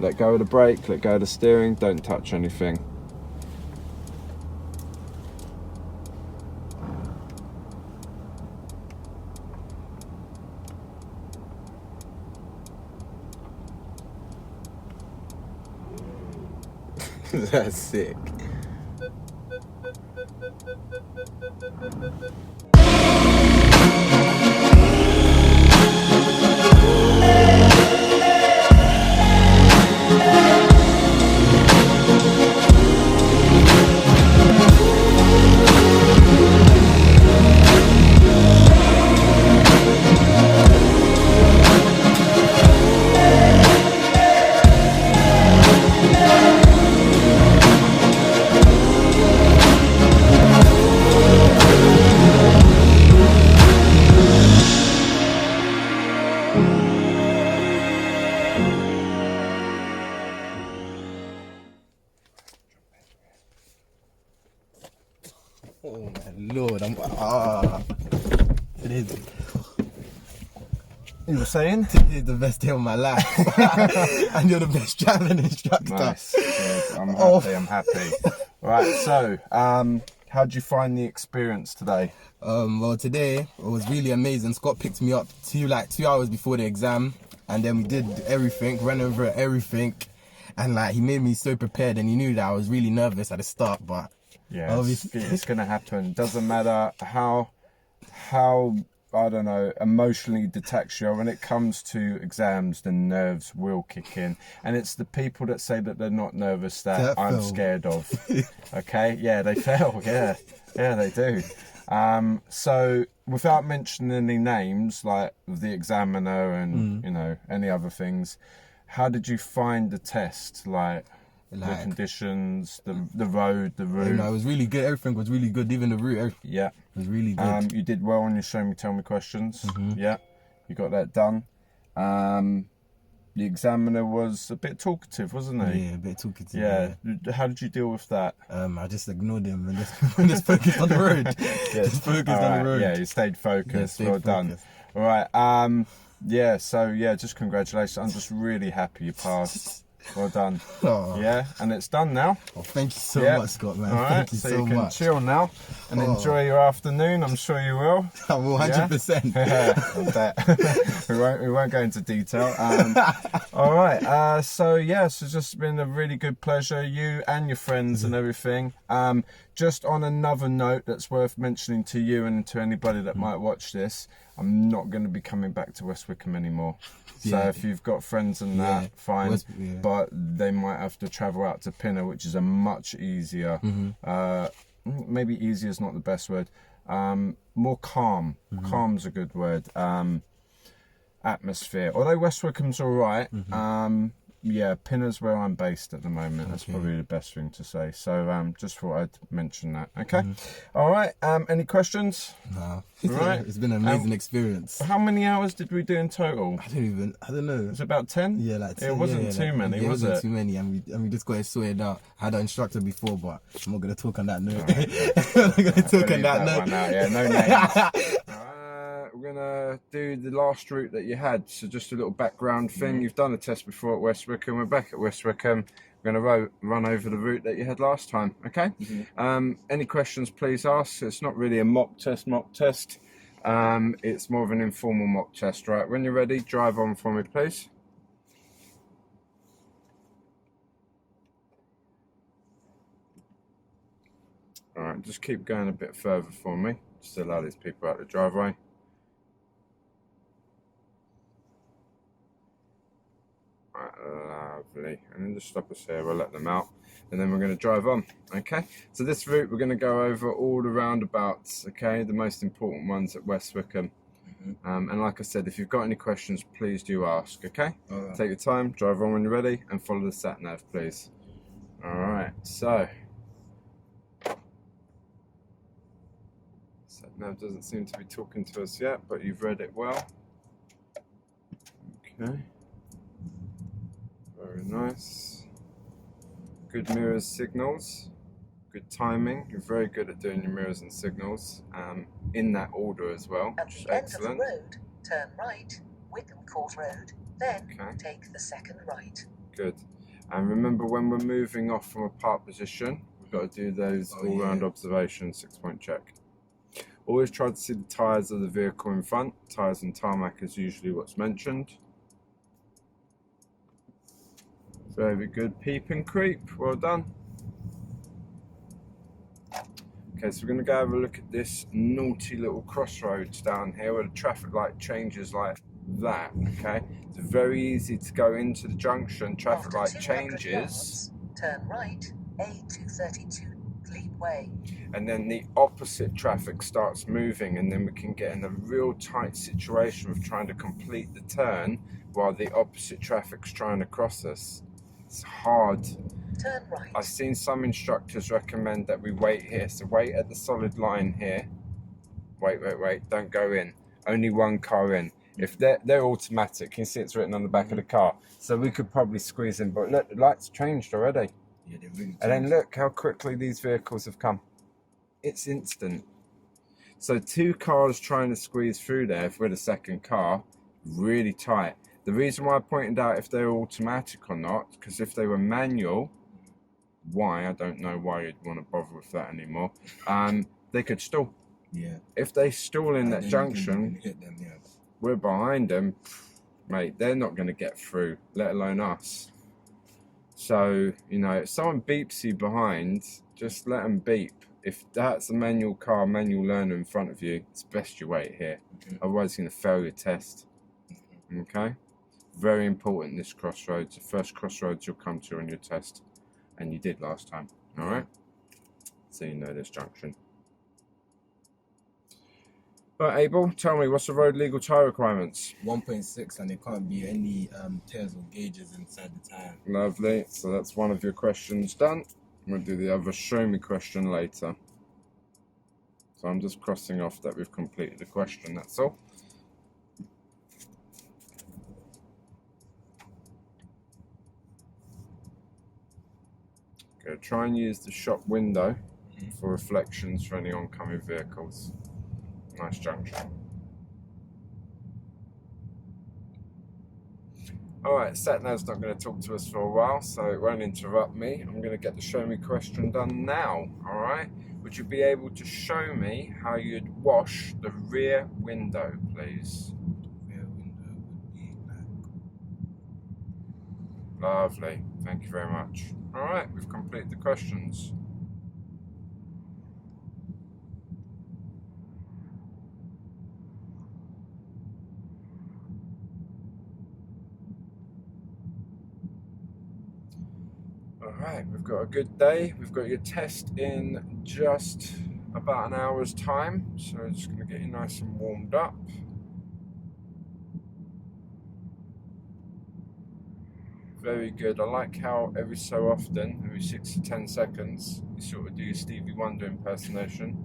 let go of the brake, let go of the steering, don't touch anything. That's sick. Oh my lord, it is. You were saying? Today is the best day of my life. And you're the best driving instructor. Nice. Good. I'm happy. Right, so, how'd you find the experience today? Well, today it was really amazing. Scott picked me up 2 hours before the exam, and then we did everything, ran over everything, and like he made me so prepared, and he knew that I was really nervous at the start, but yeah, it's gonna happen. Doesn't matter how I don't know, emotionally detached you are. When it comes to exams, the nerves will kick in, and it's the people that say that they're not nervous that I'm scared of. Okay, yeah, they fail. Yeah, they do. So without mentioning any names like the examiner and you know any other things, how did you find the test? Like the conditions, the road, the route. You know, it was really good. Everything was really good. Even the route. Yeah, it was really good. You did well on your show me, tell me questions. Yeah, you got that done. The examiner was a bit talkative, wasn't he? Yeah, a bit talkative. Yeah. How did you deal with that? I just ignored him and just focused on the road. Just focused on the road. Yeah, you stayed focused. Yeah, well done. All right. Yeah. So yeah, just congratulations. I'm just really happy you passed. Well done. Oh. Yeah, and it's done now. Oh, thank you so much, Scott, man. All right, thank you so so you can much. chill now and enjoy your afternoon. I'm sure you will. I will, 100%. Yeah, I bet. we won't go into detail. All right. So yeah, so it's just been a really good pleasure. You and your friends and everything. Just on another note that's worth mentioning to you and to anybody that might watch this, I'm not going to be coming back to West Wickham anymore. So if you've got friends and that, fine. But they might have to travel out to Pinner, which is a much easier, maybe easier is not the best word, more calm. Calm's a good word. Atmosphere. Although West Wickham's all right, yeah, Pinner's where I'm based at the moment. That's probably the best thing to say. So just thought I'd mention that. Okay. All right. Any questions? No. Right. It's been an amazing experience. How many hours did we do in total? I don't know. It was about 10? Yeah, like 10. It wasn't too many, was it? It wasn't too many, and we just got it sorted out. I had an instructor before, but I'm not going to talk on that note. I'm not going to talk on that note. Yeah, no names. We're gonna do the last route that you had. So just a little background thing. You've done a test before at West Wickham. We're back at West Wickham. We're gonna run over the route that you had last time. Okay. Any questions, please ask. It's not really a mock test. It's more of an informal mock test. Right. When you're ready, drive on for me, please. All right. Just keep going a bit further for me. Just allow these people out the driveway. Lovely. And then just stop us here, we'll let them out, and then we're going to drive on. Okay, so this route we're going to go over all the roundabouts, okay, the most important ones at West Wickham. And like I said, if you've got any questions, please do ask. Okay, take your time, drive on when you're ready, and follow the sat-nav, please. All right, so sat-nav doesn't seem to be talking to us yet, but you've read it well. Okay. Very nice. Good mirrors, signals. Good timing. You're very good at doing your mirrors and signals. In that order as well. At the end of the road, turn right, Wickham Court Road, then take the second right. Good. And remember, when we're moving off from a park position, we've got to do those all-round observations, 6-point check. Always try to see the tyres of the vehicle in front. Tyres and tarmac is usually what's mentioned. Very good. Peep and creep. Well done. Okay, so we're going to go have a look at this naughty little crossroads down here where the traffic light changes like that. Okay, it's very easy to go into the junction. Traffic light changes. Yards, turn right, A232 Glebe Way. And then the opposite traffic starts moving, and then we can get in a real tight situation of trying to complete the turn while the opposite traffic's trying to cross us. It's hard. Turn right. I've seen some instructors recommend that we wait here. So wait at the solid line here. Wait. Don't go in. Only one car in. If they're automatic, you can see it's written on the back of the car. So we could probably squeeze in. But look, the lights changed already. Yeah, they really And then look how quickly these vehicles have come. It's instant. So 2 cars trying to squeeze through there if we're the second car, really tight. The reason why I pointed out if they're automatic or not, because if they were manual, why, I don't know why you'd want to bother with that anymore, they could stall. Yeah. If they stall in that junction, hit them, yeah. we're behind them, mate, they're not going to get through, let alone us. So, you know, if someone beeps you behind, just let them beep. If that's a manual car, manual learner in front of you, it's best you wait here. Otherwise, you're going to fail your test. Okay? Very important, this crossroads. The first crossroads you'll come to on your test. And you did last time. Alright? So you know this junction. Right, Abel, tell me, what's the road legal tyre requirements? 1.6, and there can't be any tears or gauges inside the tyre. Lovely. So that's one of your questions done. We'll do the other show me question later. So I'm just crossing off that we've completed the question, that's all. Okay, try and use the shop window for reflections for any oncoming vehicles. Nice junction. Alright, Sat-nav's not going to talk to us for a while, so it won't interrupt me. I'm going to get the show me question done now, alright? Would you be able to show me how you'd wash the rear window, please? The rear window would be like... Lovely, thank you very much. Alright, we've completed the questions. Alright, we've got a good day. We've got your test in just about an hour's time. So I'm just going to get you nice and warmed up. Very good. I like how every so often, every 6 to 10 seconds, you sort of do your Stevie Wonder impersonation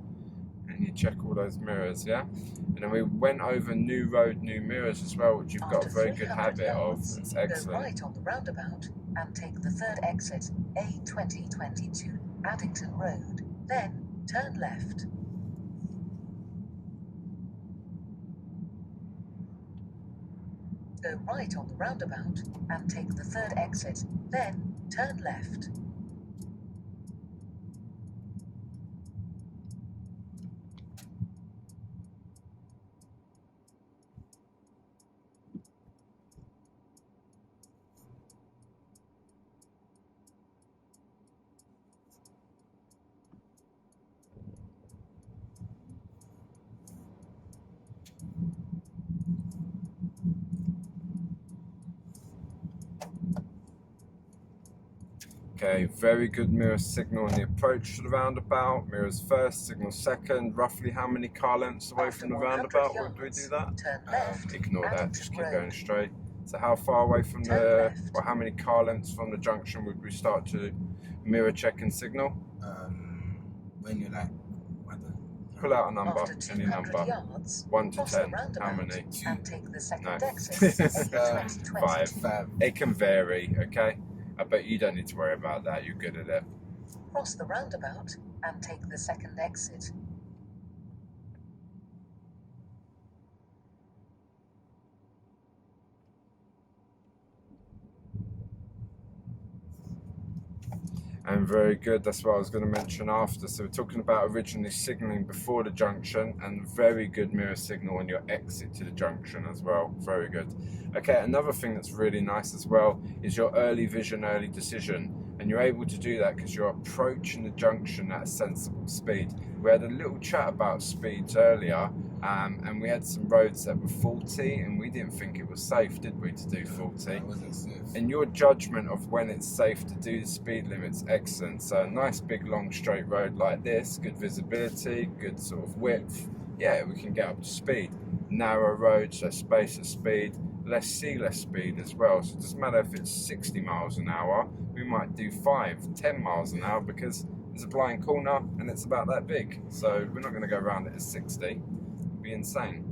and you check all those mirrors, yeah? And then we went over new road, new mirrors as well, which you've got a very good habit of. It's excellent. Go right on the roundabout and take the 3rd exit, A2022 Addington Road. Then turn left. Go right on the roundabout and take the 3rd exit, then turn left. Okay, very good mirror signal on the approach to the roundabout. Mirrors first, signal second. Roughly how many car lengths away from the roundabout would we do that? Turn left. Ignore that, just keep Road. going straight. So how far away from Turn the, left. or how many car lengths from the junction would we start to mirror check and signal? When you're like, Pull out a number, After any 200 number. yards, 1 to cross 10, the roundabout how many? and take the 2nd No. exit, A2022. 5. It can vary, okay? But you don't need to worry about that, you're good at it. Cross the roundabout and take the 2nd exit. And very good, that's what I was going to mention after. So we're talking about originally signalling before the junction, and very good mirror signal on your exit to the junction as well. Very good. Okay, another thing that's really nice as well is your early vision, early decision. And you're able to do that because you're approaching the junction at a sensible speed. We had a little chat about speeds earlier, and we had some roads that were 40, and we didn't think it was safe, did we, to do 40? It wasn't safe. And your judgment of when it's safe to do the speed limit's excellent. So a nice big long straight road like this, good visibility, good sort of width. Yeah, we can get up to speed. Narrow roads, so space of speed. Let's see less speed as well. So it doesn't matter if it's 60 miles an hour, we might do 10 miles an hour because there's a blind corner and it's about that big. So we're not going to go around it at 60. It'd be insane.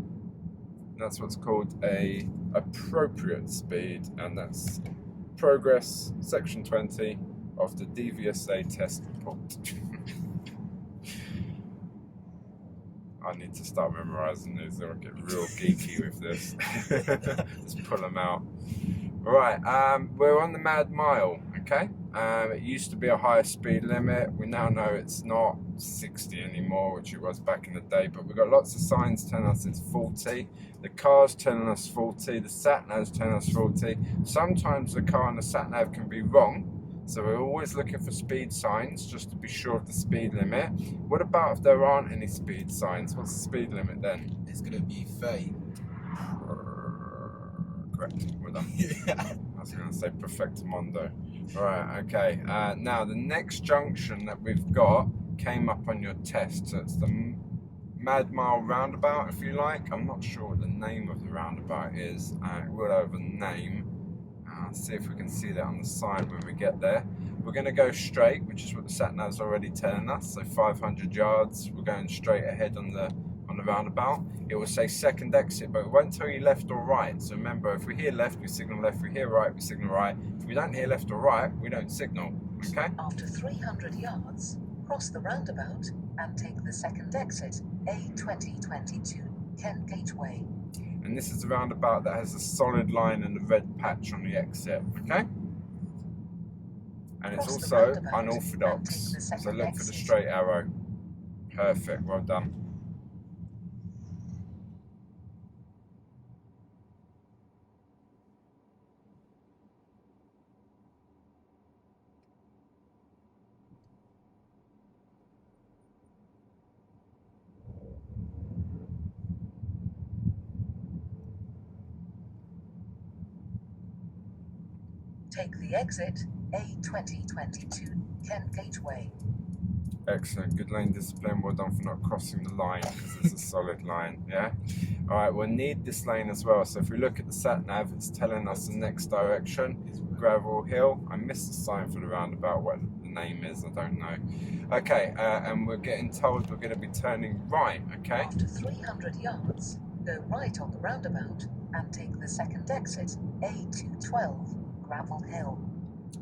That's what's called a appropriate speed, and that's Progress Section 20 of the DVSA test report. I need to start memorising these, I'll get real geeky with this. Just pull them out. Right, we're on the Mad Mile, okay? It used to be a higher speed limit. We now know it's not 60 anymore, which it was back in the day, but we've got lots of signs telling us it's 40. The car's telling us 40, the Sat-nav's telling us 40. Sometimes the car and the Sat-nav can be wrong, so we're always looking for speed signs just to be sure of the speed limit. What about if there aren't any speed signs? What's the speed limit then? It's gonna be 30. Correct, we're done. I was going to say perfectamondo. Right, okay. Now, the next junction that we've got came up on your test. So it's the Mad Mile Roundabout, if you like. I'm not sure what the name of the roundabout is. It will have a name. See if we can see that on the side when we get there. We're going to go straight, which is what the Sat-nav's already telling us. So 500 yards. We're going straight ahead on the roundabout. It will say second exit, but it won't tell you left or right. So remember, if we hear left, we signal left. If we hear right, we signal right. If we don't hear left or right, we don't signal. Okay? After 300 yards, cross the roundabout and take the second exit, A2022, Kent Gateway. And this is a roundabout that has a solid line and a red patch on the exit. Okay? And it's Cross the also roundabout unorthodox. and take the So second look for the exit. straight arrow. Perfect. Well done. Take the exit, A2022, Kent Gateway. Excellent, good lane discipline. Well done for not crossing the line because it's a solid line, yeah? All right, we'll need this lane as well. So if we look at the Sat-nav, it's telling us the next direction, Gravel Hill. I missed the sign for the roundabout, what the name is, I don't know. Okay, and we're getting told we're gonna be turning right, okay? After 300 yards, go right on the roundabout and take the second exit, A212, Gravel Hill.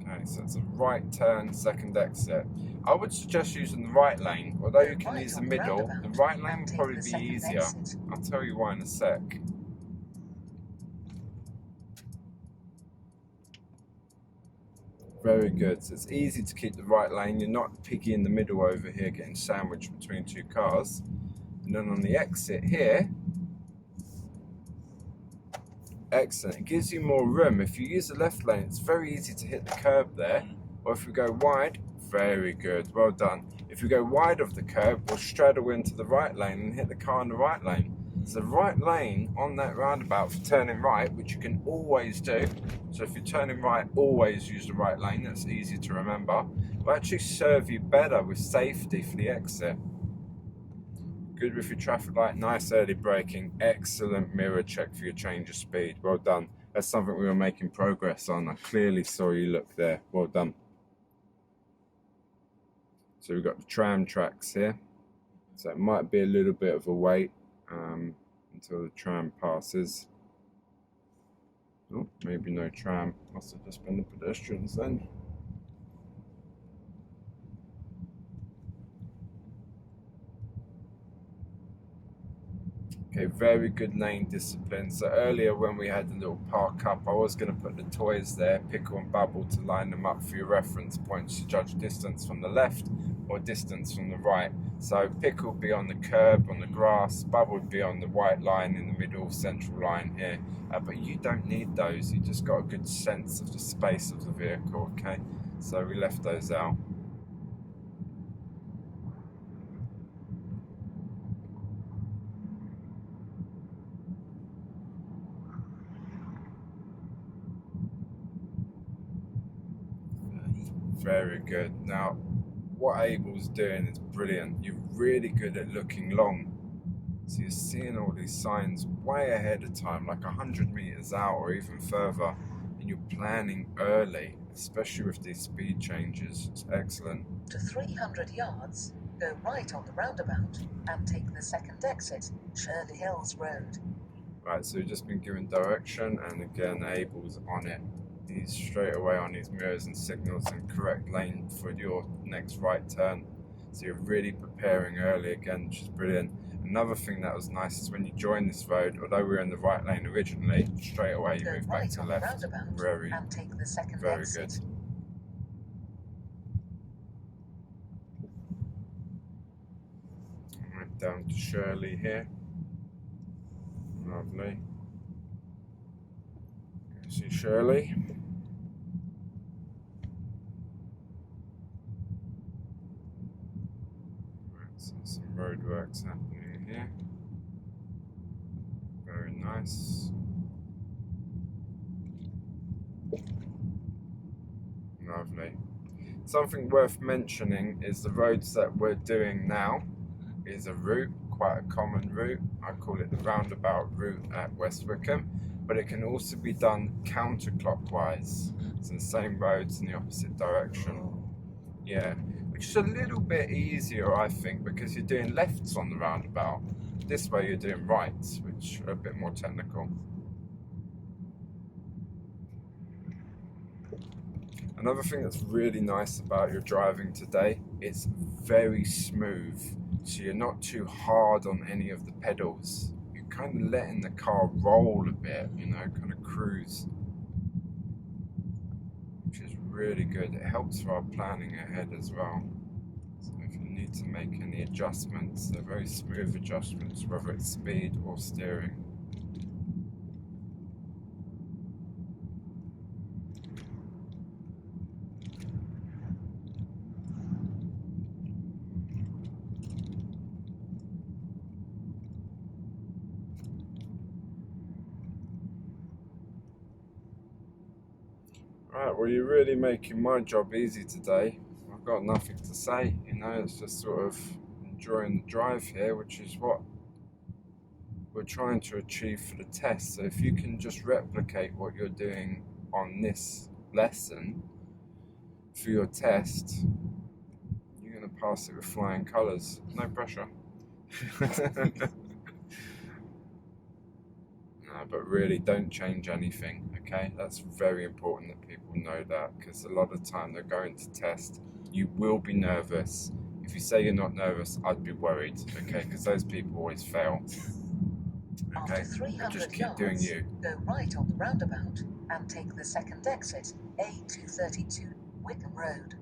Okay, so it's a right turn, second exit. I would suggest using the right lane, although you can Right use the on the middle. The roundabout right lane and would take probably the be second easier. exit. I'll tell you why in a sec. Very good. So it's easy to keep the right lane. You're not piggy in the middle over here, getting sandwiched between two cars. And then on the exit here, excellent. It gives you more room. If you use the left lane, it's very easy to hit the curb there. Or if we go wide, very good. Well done. If we go wide of the curb, we'll straddle into the right lane and hit the car in the right lane. It's the right lane on that roundabout for turning right, which you can always do. So if you're turning right, always use the right lane. That's easy to remember. Will actually serve you better with safety for the exit. Good with your traffic light, nice early braking, excellent mirror check for your change of speed. Well done. That's something we were making progress on. I clearly saw you look there. Well done. So we've got the tram tracks here. So it might be a little bit of a wait until the tram passes. Oh, maybe no tram. Must have just been the pedestrians then. Okay, very good lane discipline. So earlier when we had the little park up, I was going to put the toys there, Pickle and Bubble, to line them up for your reference points to judge distance from the left or distance from the right. So Pickle would be on the curb, on the grass, Bubble would be on the white line in the middle, central line here. But you don't need those, you just got a good sense of the space of the vehicle, okay? So we left those out. Very good. Now, what Abel's doing is brilliant. You're really good at looking long. So you're seeing all these signs way ahead of time, like 100 meters out or even further, and you're planning early, especially with these speed changes. It's excellent. To 300 yards, go right on the roundabout and take the second exit, Shirley Hills Road. Right, so we've just been given direction, and again, Abel's on it. He's straight away on his mirrors and signals and correct lane for your next right turn. So you're really preparing early again, which is brilliant. Another thing that was nice is when you join this road, although we were in the right lane originally, straight away you move back to the left. Very, and take the second very exit. good. Right, down to Shirley here. Lovely. See Shirley. Right, so some roadworks happening here. Very nice. Lovely. Something worth mentioning is the roads that we're doing now is a route, quite a common route. I call it the Roundabout route at West Wickham, but it can also be done counterclockwise. It's the same roads in the opposite direction. Yeah, which is a little bit easier, I think, because you're doing lefts on the roundabout. This way you're doing rights, which are a bit more technical. Another thing that's really nice about your driving today, it's very smooth. So you're not too hard on any of the pedals. You're kind of letting the car roll a bit, you know, kind of cruise. Which is really good. It helps for our planning ahead as well. So if you need to make any adjustments, they're very smooth adjustments, whether it's speed or steering. Right, well, you're really making my job easy today. I've got nothing to say, you know, it's just sort of enjoying the drive here, which is what we're trying to achieve for the test. So if you can just replicate what you're doing on this lesson for your test, you're going to pass it with flying colours. No pressure. No, but really don't change anything, okay? That's very important that people know that, because a lot of the time they're going to test. You will be nervous. If you say you're not nervous, I'd be worried, okay? Because those people always fail. Okay, After 300 just keep yards, doing you. go right on the roundabout and take the second exit, A232, Wickham Road.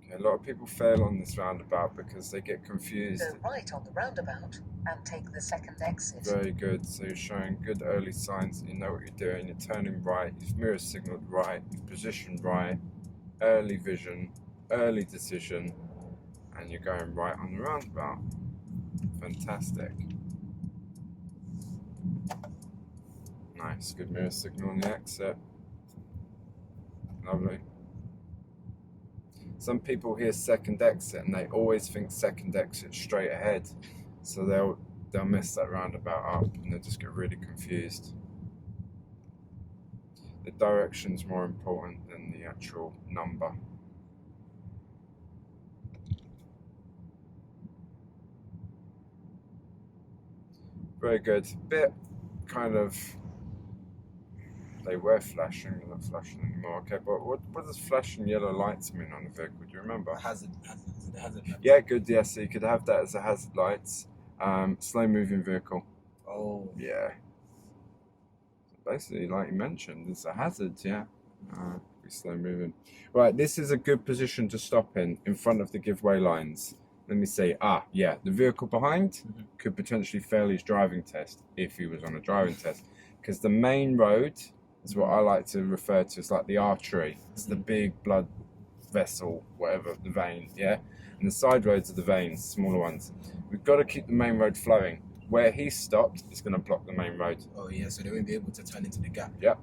Okay, a lot of people fail on this roundabout because they get confused. Go right on the roundabout and take the second exit. Very good. So you're showing good early signs that you know what you're doing. You're turning right, you've mirror signaled right, you've positioned right, early vision, early decision, and you're going right on the roundabout. Fantastic. Nice, good mirror signal on the exit. Lovely. Some people hear second exit and they always think second exit straight ahead, so they'll miss that roundabout up and they'll just get really confused. The direction's more important than the actual number. Very good. Bit kind of They were flashing, they're not flashing anymore. Okay, but what does flashing yellow lights mean on the vehicle? Do you remember? Hazard. Yeah, good. Yeah, so you could have that as a hazard lights. Slow moving vehicle. Oh. Yeah. Basically, like you mentioned, it's a hazard. Yeah. Be slow moving. Right, this is a good position to stop in front of the giveaway lines. Let me see. Yeah, the vehicle behind could potentially fail his driving test if he was on a driving test, because the main road is what I like to refer to as like the artery. It's the big blood vessel, whatever, the vein, yeah? And the side roads are the veins, smaller ones. We've got to keep the main road flowing. Where he stopped, it's going to block the main road. Oh yeah, so they won't be able to turn into the gap. Yep.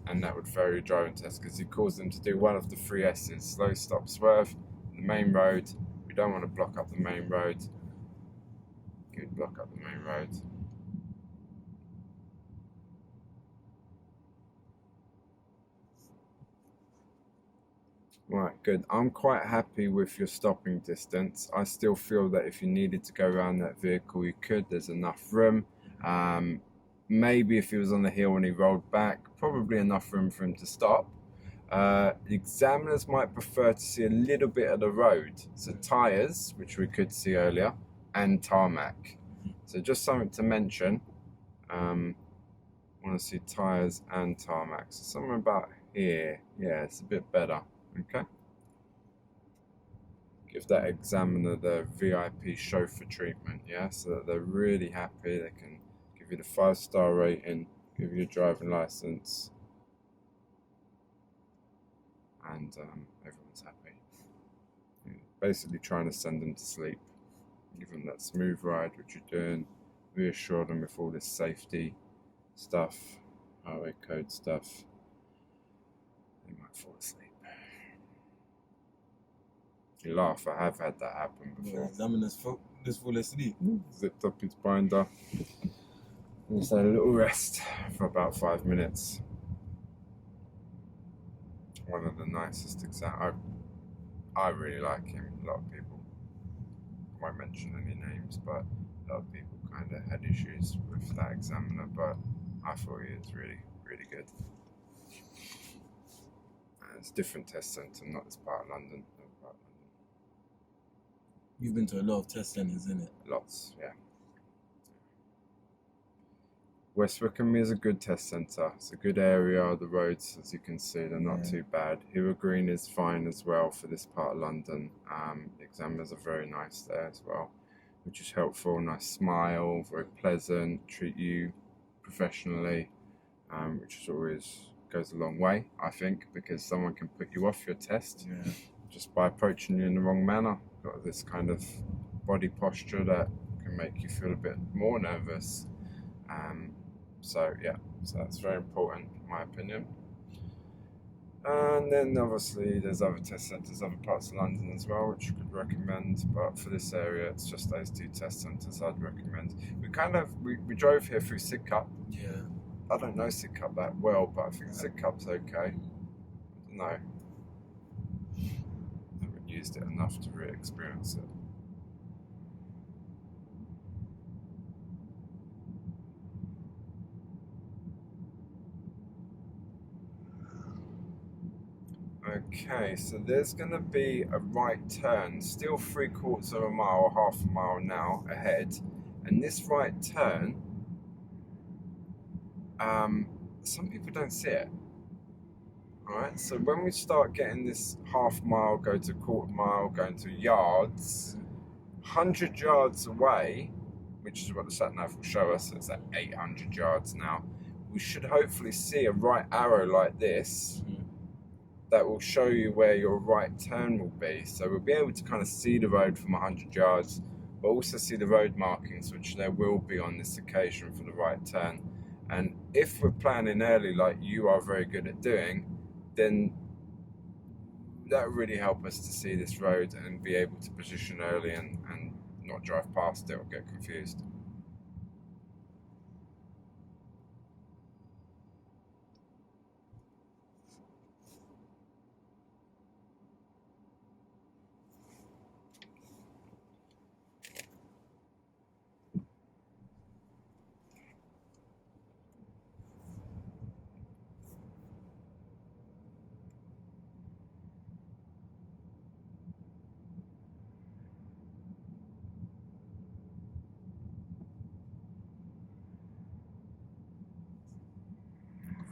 And that would fail your driving test because he caused them to do one of the 3 S's: slow, stop, swerve. The main road, we don't want to block up the main road. Good, block up the main road. Right, good. I'm quite happy with your stopping distance. I still feel that if you needed to go around that vehicle, you could. There's enough room. Maybe if he was on the hill and he rolled back, probably enough room for him to stop. The examiners might prefer to see a little bit of the road. So tyres, which we could see earlier, and tarmac. So just something to mention. I want to see tyres and tarmac. So somewhere about here. Yeah, it's a bit better. Okay. Give that examiner the VIP chauffeur treatment, yeah, so that they're really happy. They can give you the 5-star rating, give you your driving license, and everyone's happy. You're basically trying to send them to sleep, give them that smooth ride, which you're doing, reassure them with all this safety stuff, highway code stuff. They might fall asleep. You laugh, I have had that happen before. Examiner's just fall asleep. Zipped up his binder. And he's had a little rest for about 5 minutes. One of the nicest exams. I really like him. A lot of people, I won't mention any names, but a lot of people kind of had issues with that examiner, but I thought he was really, really good. And it's a different test centre, not this part of London. You've been to a lot of test centres, innit? Lots, yeah. West Wickham is a good test centre. It's a good area. The roads, as you can see, they're not too bad. Hewer Green is fine as well for this part of London. The examiners are very nice there as well, which is helpful. Nice smile, very pleasant, treat you professionally, which is always goes a long way, I think, because someone can put you off your test just by approaching you in the wrong manner. Got this kind of body posture that can make you feel a bit more nervous. So that's very important in my opinion. And then obviously there's other test centres, other parts of London as well, which you could recommend, but for this area it's just those 2 test centres I'd recommend. We drove here through Sidcup. Yeah. I don't know Sidcup that well, but I think Sidcup's okay. I don't know. Haven't used it enough to really experience it. Okay, so there's going to be a right turn, still 3/4 of a mile or half a mile now ahead, and this right turn, some people don't see it. Alright, so when we start getting this half mile, go to 1/4 mile, going to yards, 100 yards away, which is what the Sat-nav will show us, it's at 800 yards now, we should hopefully see a right arrow like this that will show you where your right turn will be. So we'll be able to kind of see the road from 100 yards, but also see the road markings, which there will be on this occasion for the right turn. And if we're planning early, like you are very good at doing, then that will really help us to see this road and be able to position early and not drive past it or get confused.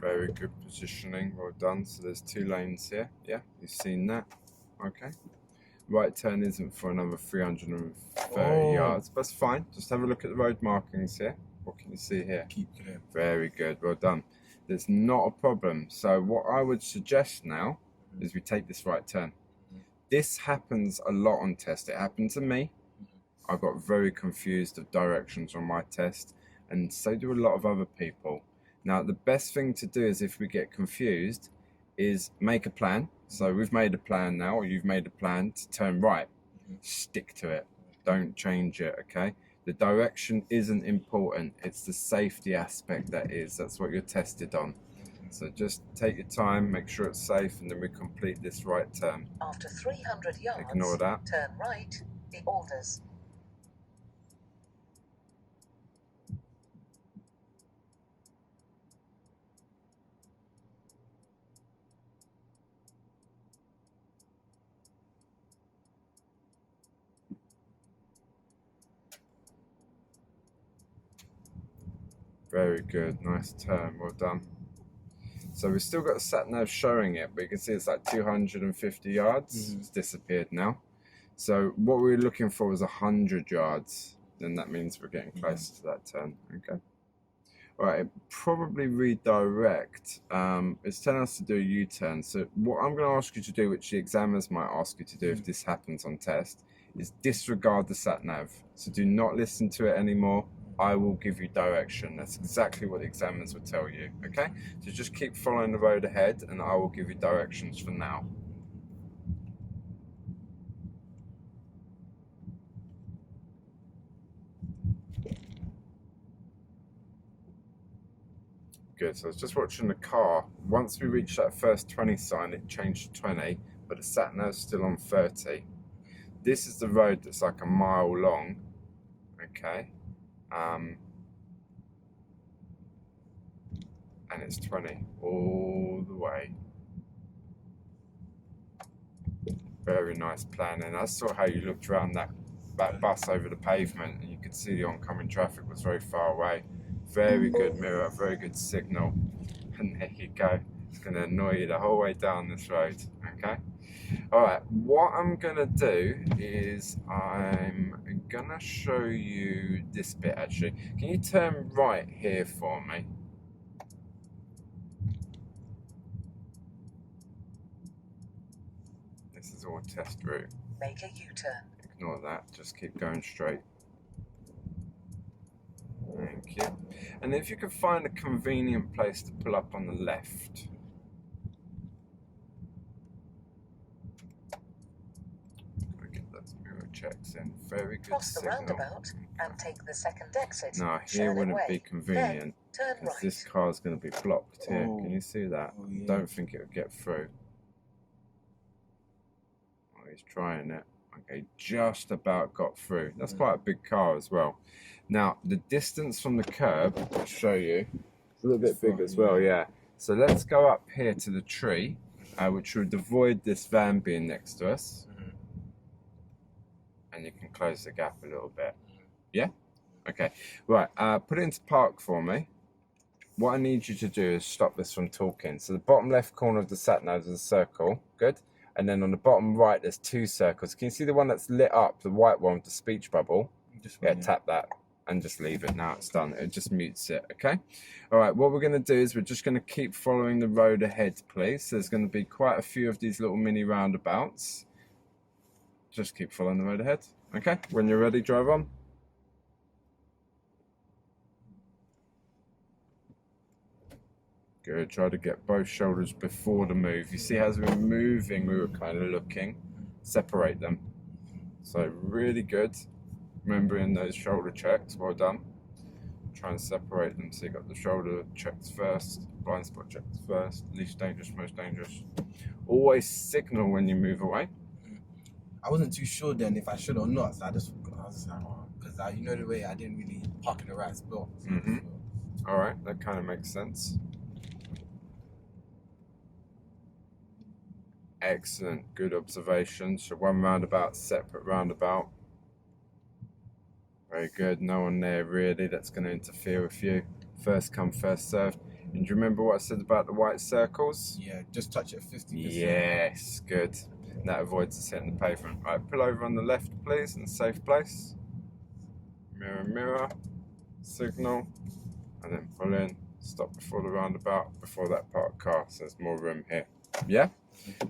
Very good positioning, well done. So there's 2 lanes here. Yeah, you've seen that. Okay. Right turn isn't for another 330 yards, but it's fine. Just have a look at the road markings here. What can you see here? Keep clear. Very good, well done. There's not a problem. So what I would suggest now is we take this right turn. This happens a lot on test. It happened to me. I got very confused of directions on my test, and so do a lot of other people. Now, the best thing to do is if we get confused is make a plan. So we've made a plan now, or you've made a plan to turn right. Stick to it. Don't change it, okay? The direction isn't important. It's the safety aspect that is. That's what you're tested on. So just take your time, make sure it's safe, and then we complete this right turn. After 300 yards, Ignore that. turn right, the Alders. Very good, nice turn, well done. So we've still got the sat-nav showing it, but you can see it's like 250 yards. It's disappeared now. So what we were looking for was 100 yards. Then that means we're getting closer to that turn, okay? All right, probably redirect. It's telling us to do a U-turn. So what I'm gonna ask you to do, which the examiners might ask you to do if this happens on test, is disregard the sat-nav. So do not listen to it anymore. I will give you direction. That's exactly what the examiners would tell you, okay? So just keep following the road ahead and I will give you directions for now. Good, so I was just watching the car. Once we reached that first 20 sign, it changed to 20, but the sat-nav's still on 30. This is the road that's like a mile long, okay? And it's 20 all the way. Very nice planning. I saw how you looked around that bus over the pavement and you could see the oncoming traffic was very far away. Very good mirror, very good signal. And there you go. It's going to annoy you the whole way down this road, okay? Alright, what I'm going to do is I'm going to show you this bit actually. Can you turn right here for me? This is all test route. Make a U-turn. Ignore that, just keep going straight. Thank you. And if you can find a convenient place to pull up on the left. Checks in. Very good Cross the signal. roundabout and take the second exit. No, here wouldn't be convenient. Turn right. This car's going to be blocked here. Can you see that? Oh, yeah. Don't think it would get through. Oh, he's trying it. Okay, just about got through. That's quite a big car as well. Now, the distance from the curb, I'll show you, it's a little bit big as well, yeah. So let's go up here to the tree, which would avoid this van being next to us. And you can close the gap a little bit. Yeah? Okay. Right, put it into park for me. What I need you to do is stop this from talking. So the bottom left corner of the sat-nav is a circle. Good. And then on the bottom right, there's 2 circles. Can you see the one that's lit up, the white one with the speech bubble? Yeah, tap that and just leave it. Now it's done. It just mutes it, okay? All right, what we're going to do is we're just going to keep following the road ahead, please. So there's going to be quite a few of these little mini roundabouts. Just keep following the road ahead. Okay, when you're ready, drive on. Good, try to get both shoulders before the move. You see, as we were moving, we were kind of looking. Separate them. So really good. Remembering those shoulder checks, well done. Try and separate them so you got the shoulder checks first, blind spot checks first, least dangerous, most dangerous. Always signal when you move away. I wasn't too sure then if I should or not, so I was like, oh, because you know the way I didn't really park in the right spot. So, All right, that kind of makes sense. Excellent, good observation. So one roundabout, separate roundabout. Very good, no one there really that's going to interfere with you. First come, first served. And do you remember what I said about the white circles? Yeah, just touch it 50%. Yes, good. That avoids us hitting the pavement. Right, pull over on the left, please, in a safe place. Mirror, mirror, signal, and then pull in. Stop before the roundabout, before that parked car, so there's more room here. Yeah?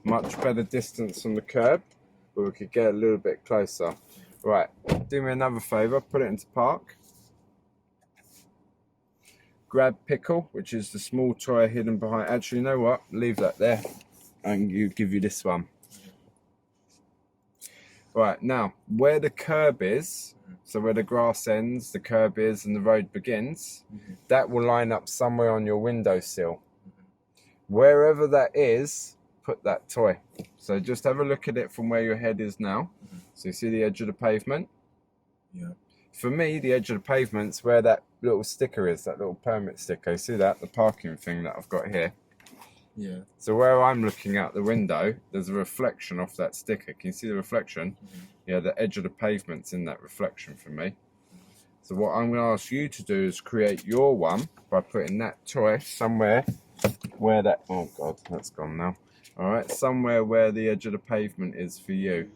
Much better distance from the curb, but we could get a little bit closer. Right, do me another favour, put it into park. Grab Pickle, which is the small toy hidden behind. Actually, you know what? Leave that there, and give you this one. Right, now, where the curb is, so where the grass ends, the curb is, and the road begins, that will line up somewhere on your windowsill. Wherever that is, put that toy. So just have a look at it from where your head is now. So you see the edge of the pavement? Yeah. For me, the edge of the pavement's where that little sticker is, that little permit sticker. You see that? The parking thing that I've got here. Yeah. So where I'm looking out the window, there's a reflection off that sticker. Can you see the reflection? Yeah, the edge of the pavement's in that reflection for me. So what I'm going to ask you to do is create your one by putting that toy somewhere where that... Oh, God, that's gone now. All right, somewhere where the edge of the pavement is for you.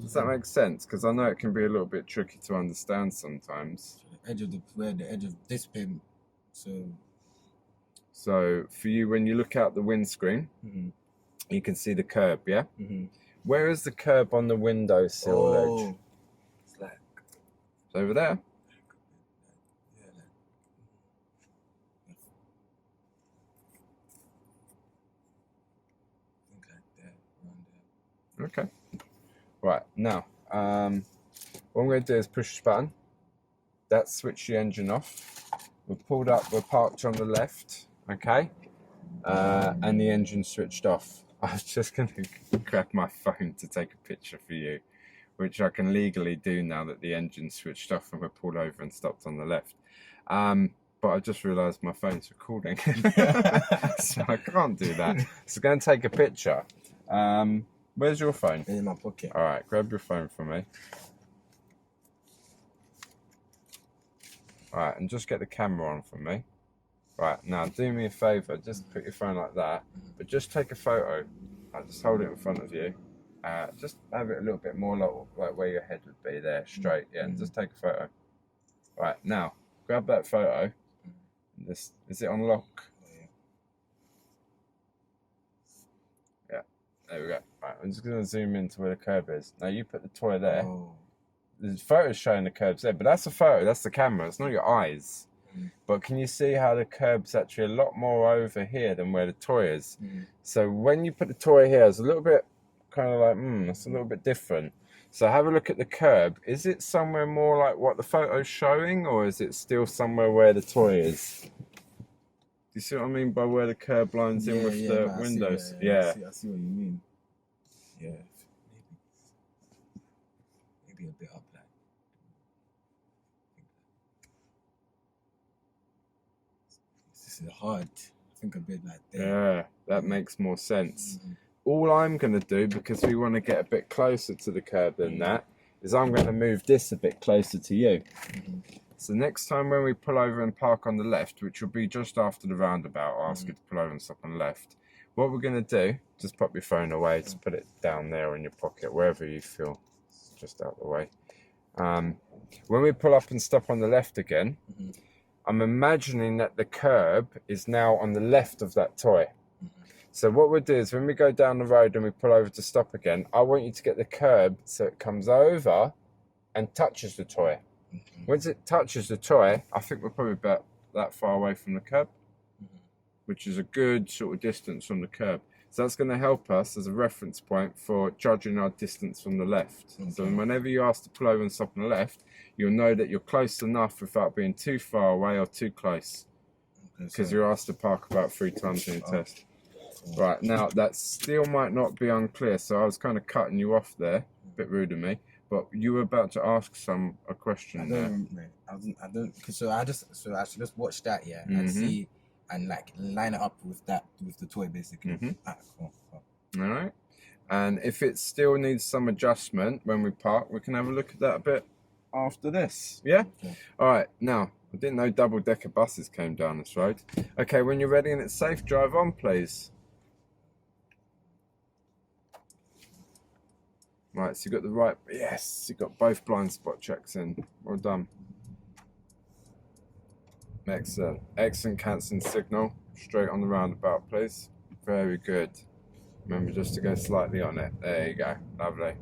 Does that make sense? Because I know it can be a little bit tricky to understand sometimes. The edge of the edge of this pavement. So for you, when you look out the windscreen, you can see the curb, yeah? Where is the curb on the windowsill ledge? It's like... It's over there. Yeah, like... I think like that, around there. Okay. Right, now, what I'm going to do is push this button. That switched the engine off. We're pulled up, we're parked on the left, okay? And the engine switched off. I was just going to grab my phone to take a picture for you, which I can legally do now that the engine switched off and we're pulled over and stopped on the left. But I just realised my phone's recording, so I can't do that. So I'm going to take a picture. Where's your phone? In my pocket. All right, grab your phone for me. All right, and just get the camera on for me. Right, now do me a favour, just put your phone like that, but just take a photo. Just hold it in front of you. Just have it a little bit more like where your head would be there, straight, yeah, and just take a photo. Right, now, grab that photo. Is it on lock? Yeah, there we go. Right, I'm just going to zoom into where the curb is. Now you put the toy there. Oh. The photo's showing the curbs there, but that's a photo, that's the camera, it's not your eyes. But can you see how the curb's actually a lot more over here than where the toy is? So when you put the toy here, it's a little bit kind of like, it's a little bit different. So have a look at the curb. Is it somewhere more like what the photo's showing, or is it still somewhere where the toy is? Do you see what I mean by where the curb lines in with the windows? I see what you mean. Yeah. Maybe a bit up like. This is hard. I think a bit like that. Yeah, that makes more sense. All I'm going to do, because we want to get a bit closer to the curb than that, is I'm going to move this a bit closer to you. So next time when we pull over and park on the left, which will be just after the roundabout, I'll ask you to pull over and stop on the left. What we're going to do, just pop your phone away, just put it down there in your pocket, wherever you feel, just out the way. When we pull up and stop on the left again, I'm imagining that the curb is now on the left of that toy. So what we'll do is when we go down the road and we pull over to stop again, I want you to get the curb so it comes over and touches the toy. Once it touches the toy, I think we're probably about that far away from the curb, which is a good sort of distance from the curb. So that's going to help us as a reference point for judging our distance from the left. So whenever you ask to pull over and stop on the left, you'll know that you're close enough without being too far away or too close. Because you're asked to park about 3 times in your test. Right, now that still might not be unclear, so I was kind of cutting you off there, a bit rude of me, but you were about to ask a question there. I don't, so I should just watch that, and see, and like line it up with the toy basically. Cool. All right, and if it still needs some adjustment when we park, we can have a look at that a bit after this, yeah? All right, now, I didn't know double-decker buses came down this road. Okay, when you're ready and it's safe, drive on, please. Right, so you got the right, yes, you got both blind spot checks in. Well done. Excellent. Excellent cancelling signal. Straight on the roundabout, please. Very good. Remember just to go slightly on it. There you go. Lovely.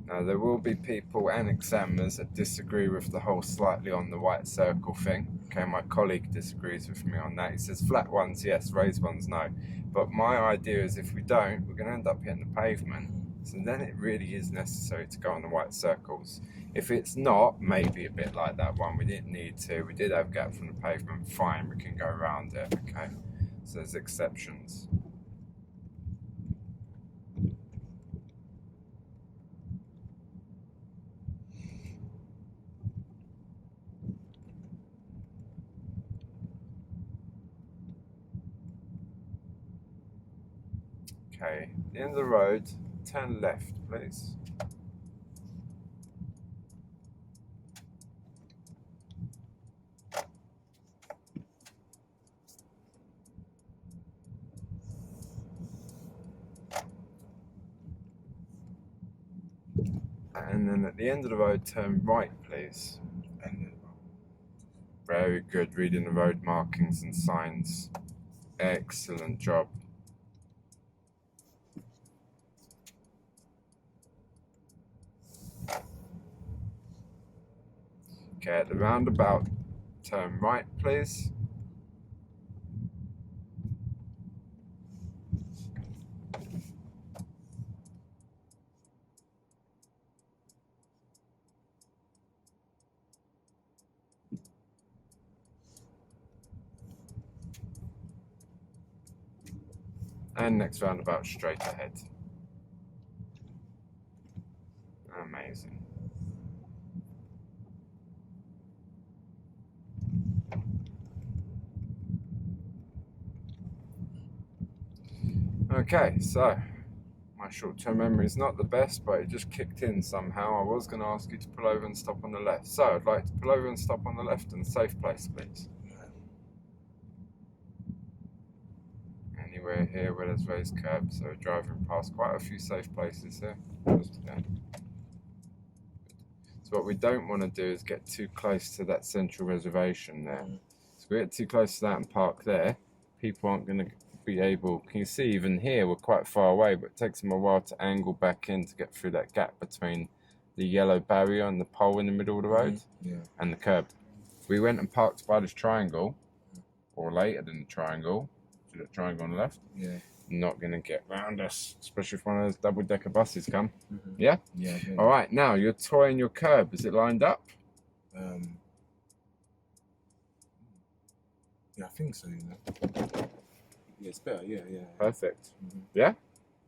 Now, there will be people and examiners that disagree with the whole slightly on the white circle thing. Okay, my colleague disagrees with me on that. He says flat ones, yes, raised ones, no. But my idea is if we don't, we're going to end up hitting the pavement. So then it really is necessary to go on the white circles. If it's not, maybe a bit like that one. We didn't need to. We did have a gap from the pavement. Fine, we can go around it. Okay, so there's exceptions. Okay, at the end of the road, turn left, please. And then at the end of the road, turn right, please. Very good, reading the road markings and signs. Excellent job. Okay, at the roundabout, turn right, please. And next roundabout, straight ahead. Amazing. Okay, so my short-term memory is not the best, but it just kicked in somehow. I was going to ask you to pull over and stop on the left. So I'd like to pull over and stop on the left in a safe place, please. Anywhere here where there's raised curbs, so we're driving past quite a few safe places here. Just, yeah. So what we don't want to do is get too close to that central reservation there. So if we get too close to that and park there, people aren't going to be able, can you see even here we're quite far away, but it takes them a while to angle back in to get through that gap between the yellow barrier and the pole in the middle of the road and the curb. If we went and parked by this triangle, or later than the triangle, see that triangle on the left? Not going to get round us, especially if one of those double-decker buses come. Yeah? Yeah. All right, now you're toying your curb. Is it lined up? Yeah, I think so, you know. Yeah, it's better, yeah. Perfect. Yeah?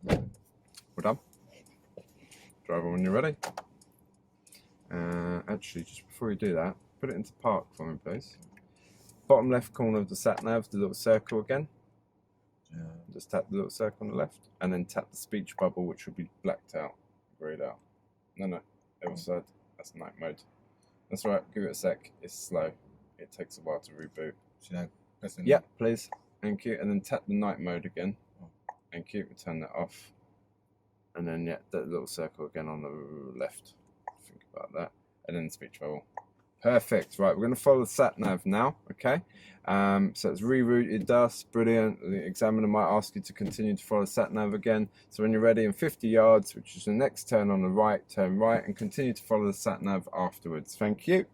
Well done. Drive on when you're ready. Actually, just before you do that, put it into park for me, please. Bottom left corner of the Sat-nav, the little circle again. Just tap the little circle on the left, and then tap the speech bubble, which will be blacked out, grayed out. No, other side. That's night mode. That's right. Give it a sec. It's slow. It takes a while to reboot. Should I press it? Yeah, please. Thank you. And then tap the night mode again. Thank you. Turn that off. And then that little circle again on the left. Think about that. And then the speech bubble. Perfect. Right, we're going to follow the Sat-nav now, okay? So it's rerouted us. Brilliant. The examiner might ask you to continue to follow Sat-nav again. So when you're ready in 50 yards, which is the next turn on the right, turn right and continue to follow the Sat-nav afterwards. Thank you.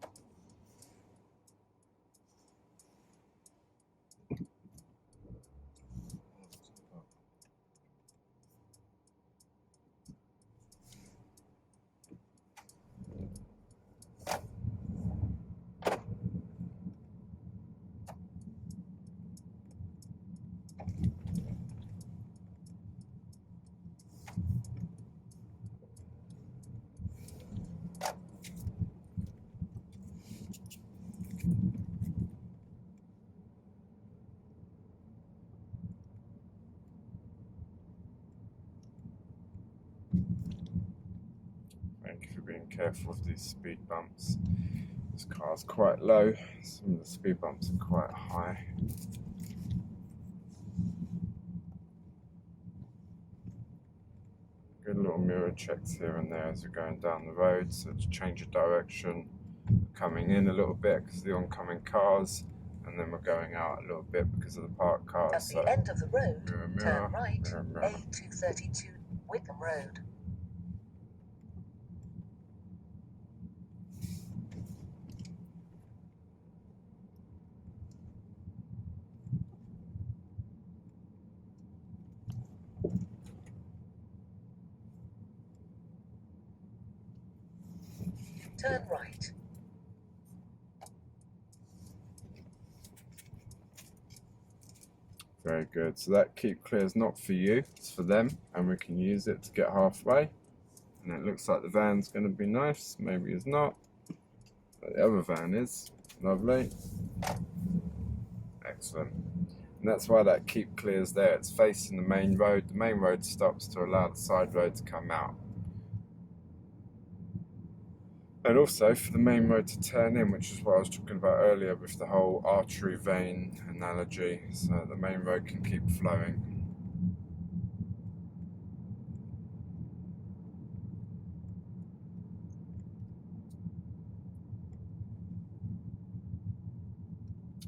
careful of these speed bumps. This car's quite low, some of the speed bumps are quite high. Good little mirror checks here and there as we're going down the road, so to change of direction, coming in a little bit because of the oncoming cars, and then we're going out a little bit because of the parked cars. At the end of the road, mirror, turn right, mirror. A232, Wickham Road. Turn right. Very good. So that keep clear is not for you, it's for them, and we can use it to get halfway. And it looks like the van's going to be nice. Maybe it's not. But the other van is. Lovely. Excellent. And that's why that keep clear is there. It's facing the main road. The main road stops to allow the side road to come out. And also for the main road to turn in, which is what I was talking about earlier with the whole artery vein analogy, so the main road can keep flowing.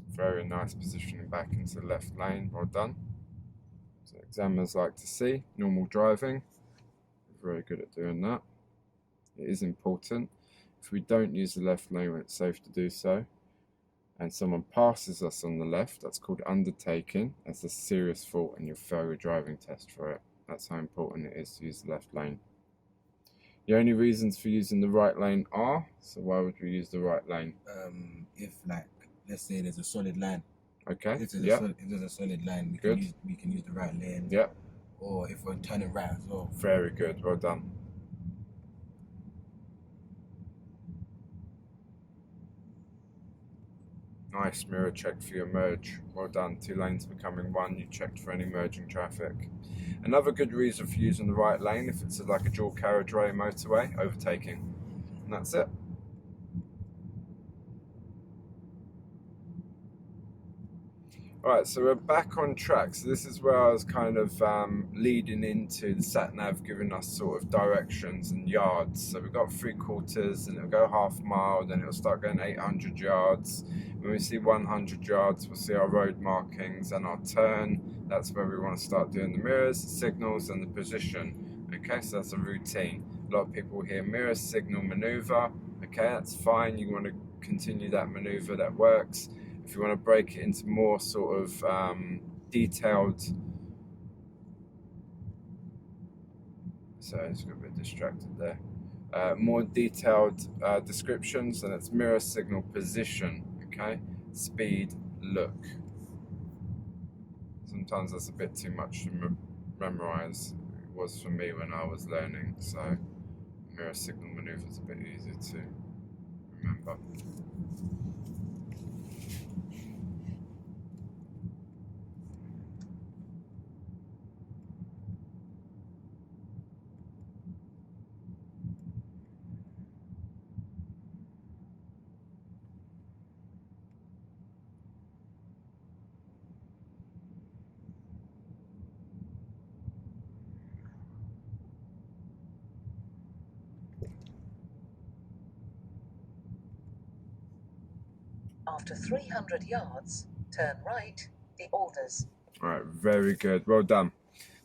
Very nice positioning back into the left lane, well done. So examiners like to see normal driving. Very good at doing that. It is important. If we don't use the left lane when it's safe to do so, and someone passes us on the left, that's called undertaking. That's a serious fault and you'll fail your driving test for it. That's how important it is to use the left lane. The only reasons for using the right lane are, so why would we use the right lane? If like, let's say there's a solid line. Okay, If there's, yeah. if there's a solid line, we can use the right lane. Yeah. Or if we're turning right as well. Very good, well done. Nice mirror check for your merge. Well done. 2 lanes becoming 1. You checked for any merging traffic. Another good reason for using the right lane, if it's like a dual carriageway motorway, overtaking. And that's it. Alright, so we're back on track. So this is where I was kind of leading into the Sat-nav giving us sort of directions and yards. So we've got 3/4 and it'll go half mile, then it'll start going 800 yards. When we see 100 yards, we'll see our road markings and our turn. That's where we want to start doing the mirrors, the signals and the position. Okay, so that's a routine. A lot of people hear mirror, signal, maneuver. Okay, that's fine. You want to continue that maneuver, that works. If you want to break it into more sort of detailed, so I just got a bit distracted there. More detailed descriptions, and it's mirror, signal, position. Okay, speed, look. Sometimes that's a bit too much to memorize. It was for me when I was learning. So mirror, signal, maneuver is a bit easier to remember. After 300 yards, turn right, the Alders. Alright, very good. Well done.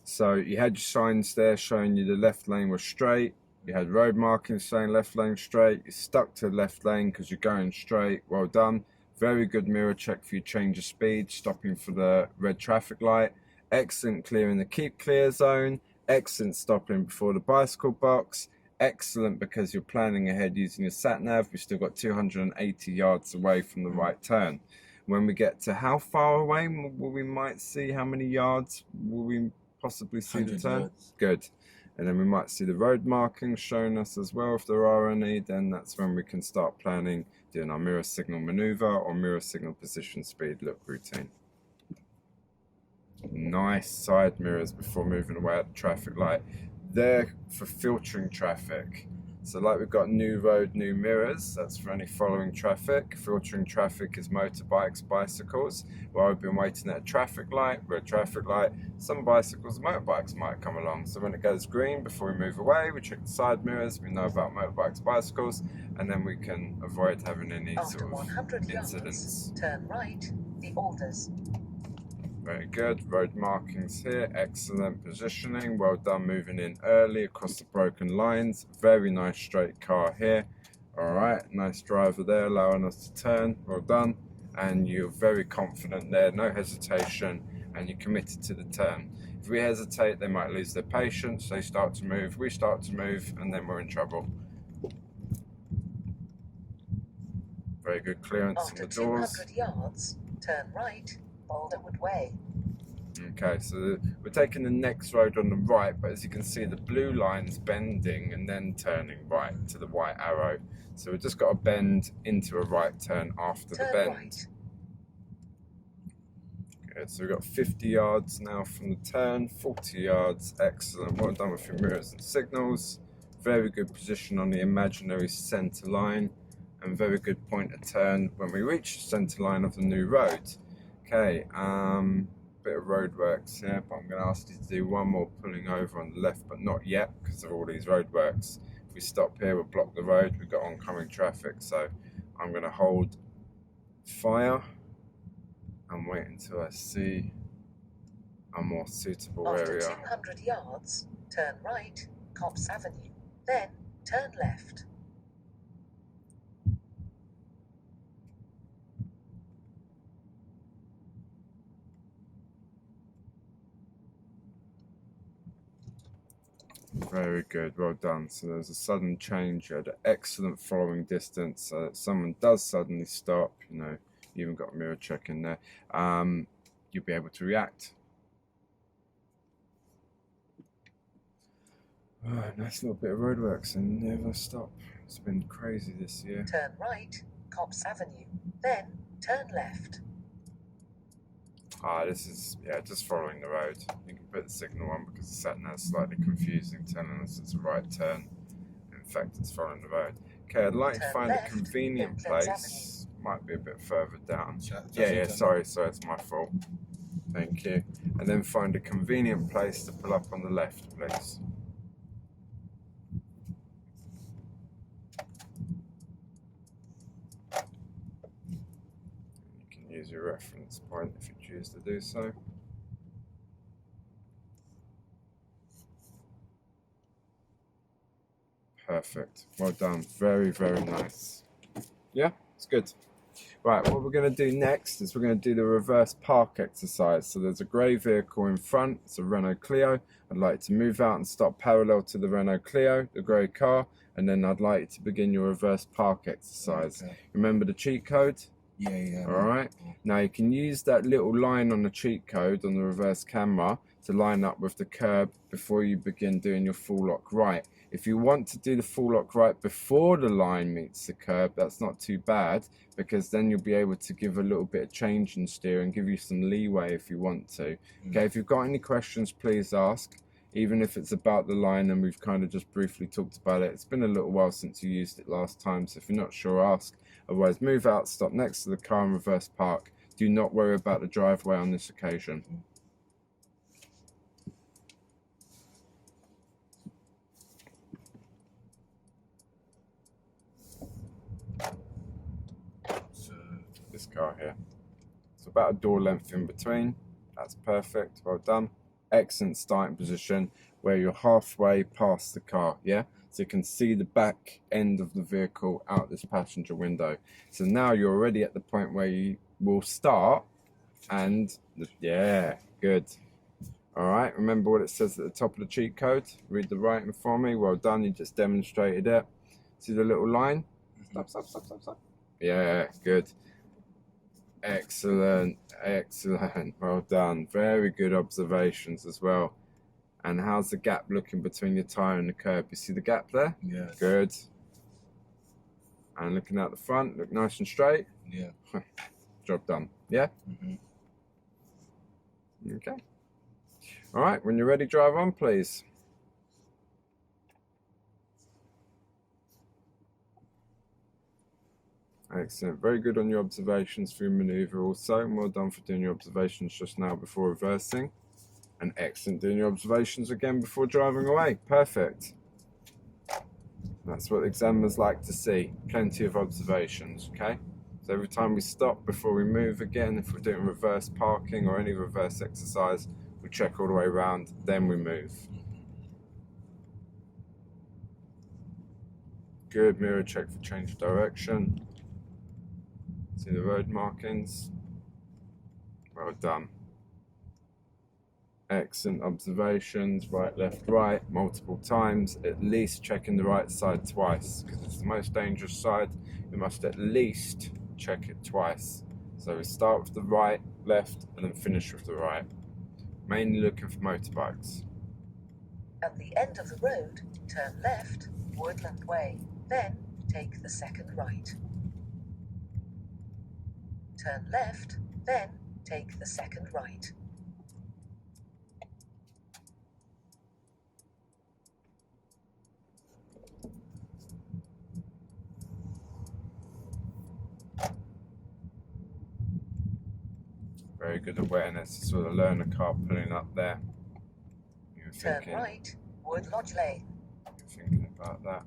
So you had your signs there showing you the left lane was straight. You had road markings saying left lane straight. You stuck to the left lane because you're going straight. Well done. Very good mirror check for your change of speed, stopping for the red traffic light. Excellent clearing the keep clear zone. Excellent stopping before the bicycle box. Excellent because you're planning ahead using your sat-nav. We've still got 280 yards away from the right turn. When we get to how far away will we might see, how many yards will we possibly see the turn? Yards. Good. And then we might see the road markings showing us as well if there are any. Then that's when we can start planning, doing our mirror signal maneuver or mirror signal position speed look routine. Nice side mirrors before moving away at the traffic light. They're for filtering traffic. So like we've got new road, new mirrors, that's for any following traffic. Filtering traffic is motorbikes, bicycles. Well, we've been waiting at a traffic light, we're at a traffic light, some bicycles and motorbikes might come along. So when it goes green, before we move away, we check the side mirrors, we know about motorbikes, bicycles, and then we can avoid having any After sort of 100 incidents. yards, turn right, the orders. Very good. Road markings here. Excellent positioning. Well done moving in early across the broken lines. Very nice straight car here. All right. Nice driver there allowing us to turn. Well done. And you're very confident there. No hesitation. And you're committed to the turn. If we hesitate, they might lose their patience. They start to move. We start to move. And then we're in trouble. Very good clearance on After the doors. 200 yards, turn right, Boulderwood Way. Okay, so we're taking the next road on the right, but as you can see, the blue line's bending and then turning right to the white arrow. So we've just got to bend into a right turn after the Turn bend. right. Good, so we've got 50 yards now from the turn, 40 yards, excellent. Well done with your mirrors and signals. Very good position on the imaginary centre line, and very good point of turn when we reach the centre line of the new road. Okay, bit of roadworks here, but I'm going to ask you to do one more pulling over on the left, but not yet because of all these roadworks. If we stop here, we'll block the road. We've got oncoming traffic, so I'm going to hold fire and wait until I see a more suitable After area. 200 yards, turn right, Cops Avenue. Then, turn left. Very good, well done. So there's a sudden change at an excellent following distance, so that someone does suddenly stop, you know, you even got a mirror check in there, you'll be able to react. Oh, nice little bit of roadworks and never stop. It's been crazy this year. Turn right, Cops Avenue. Then, turn left. Ah, this is, yeah, just following the road. You can put the signal on because the Sat-nav is slightly confusing, telling us it's a right turn. In fact, it's following the road. Okay, I'd like to Turn find left, a convenient then Flex place. Might be a bit further down. Yeah, Sorry, it's my fault. Thank you. And then find a convenient place to pull up on the left, please. You can use your reference point if you choose to do so. Perfect. Well done. Very, very nice. Yeah, it's good. Right, what we're going to do next is we're going to do the reverse park exercise. So there's a grey vehicle in front. It's a Renault Clio. I'd like to move out and stop parallel to the Renault Clio, the grey car, and then I'd like you to begin your reverse park exercise. Okay. Remember the cheat code? Yeah. All right. Now you can use that little line on the cheat code on the reverse camera to line up with the curb before you begin doing your full lock right. If you want to do the full lock right before the line meets the curb, that's not too bad, because then you'll be able to give a little bit of change in steer and give you some leeway if you want to. Okay, if you've got any questions, please ask, even if it's about the line and we've kind of just briefly talked about it. It's been a little while since you used it last time, so if you're not sure, ask. Otherwise, move out, stop next to the car and reverse park. Do not worry about the driveway on this occasion. So, this car here. It's about a door length in between. That's perfect. Well done. Excellent starting position where you're halfway past the car, yeah? So you can see the back end of the vehicle out this passenger window. So now you're already at the point where you will start and, yeah, good. All right, remember what it says at the top of the cheat code? Read the writing for me. Well done, you just demonstrated it. See the little line? Stop. Yeah, good. Excellent. Well done. Very good observations as well. And how's the gap looking between your tyre and the curb? You see the gap there? Yeah. Good. And looking out the front, look nice and straight. Yeah. Job done. Yeah? Okay. All right, when you're ready, drive on, please. Excellent. Very good on your observations for your manoeuvre also. And well done for doing your observations just now before reversing. And excellent doing your observations again before driving away. Perfect. That's what examiners like to see. Plenty of observations, okay? So every time we stop before we move again, if we're doing reverse parking or any reverse exercise, we check all the way around, then we move. Good. Mirror check for change of direction. See the road markings. Well done. Excellent observations, right, left, right, multiple times, at least checking the right side twice, because it's the most dangerous side. You must at least check it twice. So we start with the right, left, and then finish with the right. Mainly looking for motorbikes. At the end of the road, turn left, Woodland Way, then take the second right. Turn left, then take the second right. Very good awareness to sort of learn a car pulling up there. You're Turn thinking, right, Wood Lodge Lane. you're thinking about that.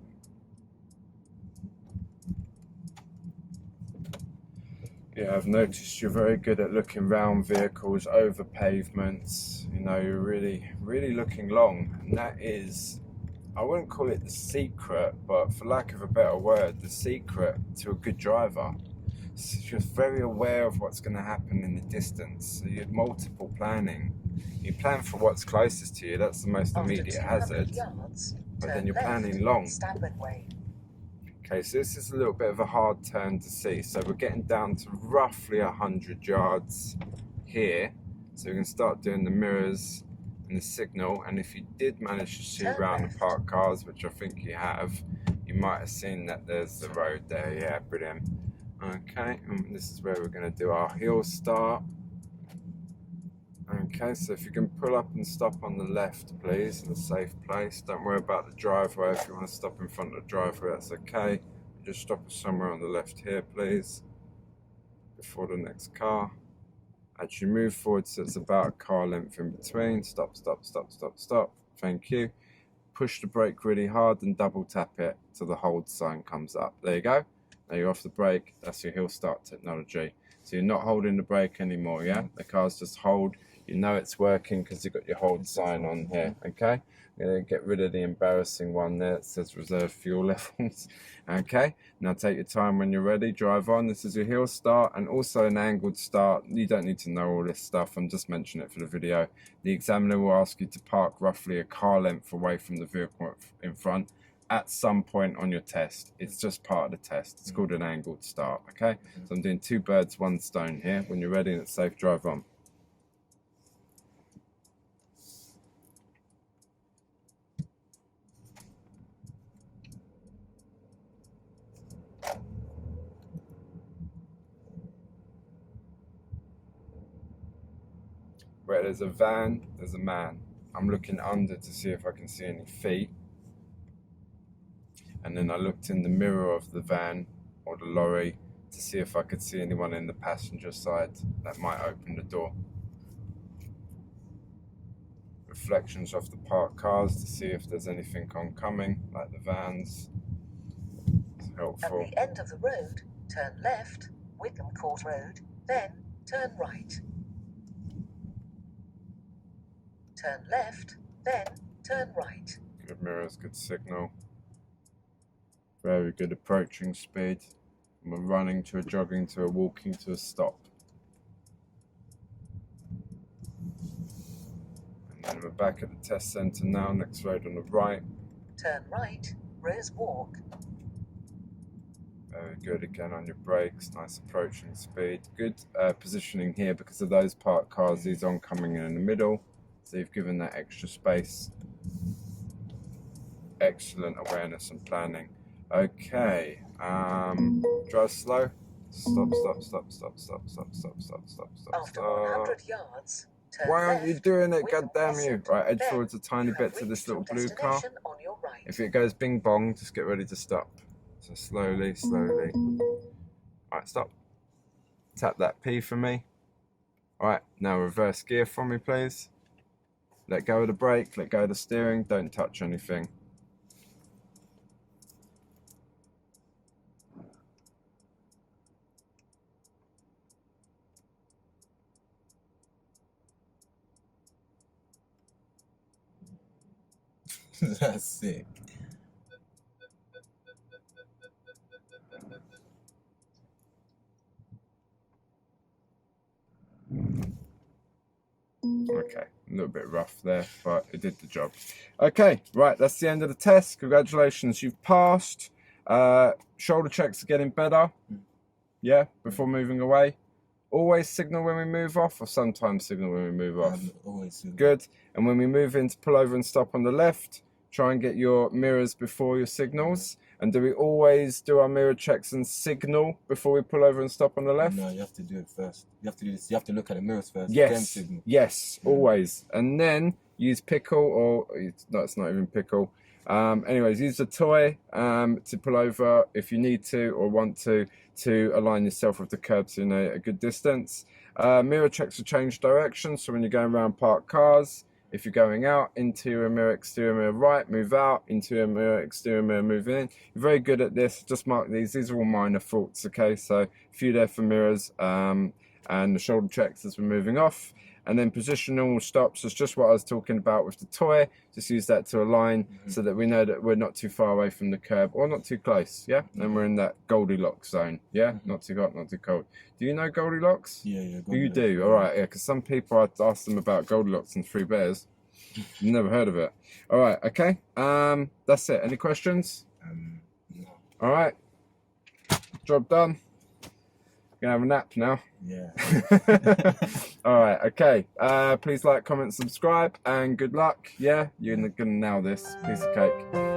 Yeah, I've noticed you're very good at looking round vehicles, over pavements. You know, you're really looking long. And that is, I wouldn't call it the secret, but for lack of a better word, the secret to a good driver. So you're very aware of what's going to happen in the distance. So you have multiple planning. You plan for what's closest to you, that's the most immediate hazard. Yards, But turn then you're left, planning long. Stanford Way. Okay, so this is a little bit of a hard turn to see. So we're getting down to roughly 100 yards here. So we can start doing the mirrors and the signal. And if you did manage to see around the parked cars, which I think you have, you might have seen that there's the road there. Yeah, brilliant. Okay, and this is where we're going to do our hill start. Okay, so if you can pull up and stop on the left, please, in a safe place. Don't worry about the driveway. If you want to stop in front of the driveway, that's okay. Just stop us somewhere on the left here, please, before the next car. Actually move forward so it's about a car length in between. Stop, stop, stop, stop, stop. Thank you. Push the brake really hard and double tap it till the hold sign comes up. There you go. Now you're off the brake. That's your hill start technology. So you're not holding the brake anymore, yeah? The car's just hold. You know it's working because you've got your hold sign on here, okay? I'm going to get rid of the embarrassing one there that says reserve fuel levels, okay? Now take your time when you're ready, drive on. This is your hill start and also an angled start. You don't need to know all this stuff, I'm just mentioning it for the video. The examiner will ask you to park roughly a car length away from the vehicle in front at some point on your test. It's just part of the test. It's called an angled start, okay? So I'm doing 2 birds, 1 stone here. When you're ready and it's safe, drive on. Where there's a van, there's a man. I'm looking under to see if I can see any feet. And then I looked in the mirror of the van or the lorry to see if I could see anyone in the passenger side that might open the door. Reflections of the parked cars to see if there's anything oncoming, like the vans. It's helpful. At the end of the road, turn left, Wickham Court Road, then turn right. Turn left, then turn right. Good mirrors, good signal. Very good approaching speed. From a running to a jogging to a walking to a stop. And then we're back at the test centre now, next road on the right. Turn right, Rose Walk. Very good again on your brakes, nice approaching speed. Good positioning here because of those parked cars, these oncoming in the middle. So you've given that extra space. Excellent awareness and planning. Okay, drive slow. Stop, stop, stop, stop, stop, stop, stop, stop, stop, stop, After 100 yards, turn Why aren't you left, doing it? Wickham God damn you. Crescent, Right, edge then forwards a tiny you have bit to this reached your little blue car. destination on your right. If it goes bing bong, just get ready to stop. So slowly, slowly. Alright, stop. Tap that P for me. Alright, now reverse gear for me, please. Let go of the brake, let go of the steering, don't touch anything. That's sick. Okay, a little bit rough there, but it did the job. Okay, right, that's the end of the test. Congratulations, you've passed. Shoulder checks are getting better. Yeah, before moving away. Always signal when we move off, or sometimes signal when we move off? Always signal. Good. And when we move in to pull over and stop on the left, try and get your mirrors before your signals. And do we always do our mirror checks and signal before we pull over and stop on the left? No, you have to do it first. You have to do this. You have to look at the mirrors first. Then Yes, signal. yes, always. And then use pickle, or no, it's not even pickle. Anyways, use a toy to pull over if you need to or want to align yourself with the curb so you know a good distance. Mirror checks to change direction, so when you're going around parked cars, if you're going out, interior mirror, exterior mirror right, move out, interior mirror, exterior mirror, move in. You're very good at this. Just mark these. These are all minor faults, okay? So a few there for mirrors and the shoulder checks as we're moving off. And then positional stops is just what I was talking about with the toy. Just use that to align so that we know that we're not too far away from the curb or not too close, yeah? And we're in that Goldilocks zone, yeah? Not too hot, not too cold. Do you know Goldilocks? Yeah. You do, all right, yeah, because some people, I'd ask them about Goldilocks and Three Bears. Never heard of it. All right, okay. That's it. Any questions? No. All right. Job done. Gonna have a nap now. Yeah. All right, okay. Please like, comment, subscribe, and good luck. Yeah, you're gonna nail this. Piece of cake.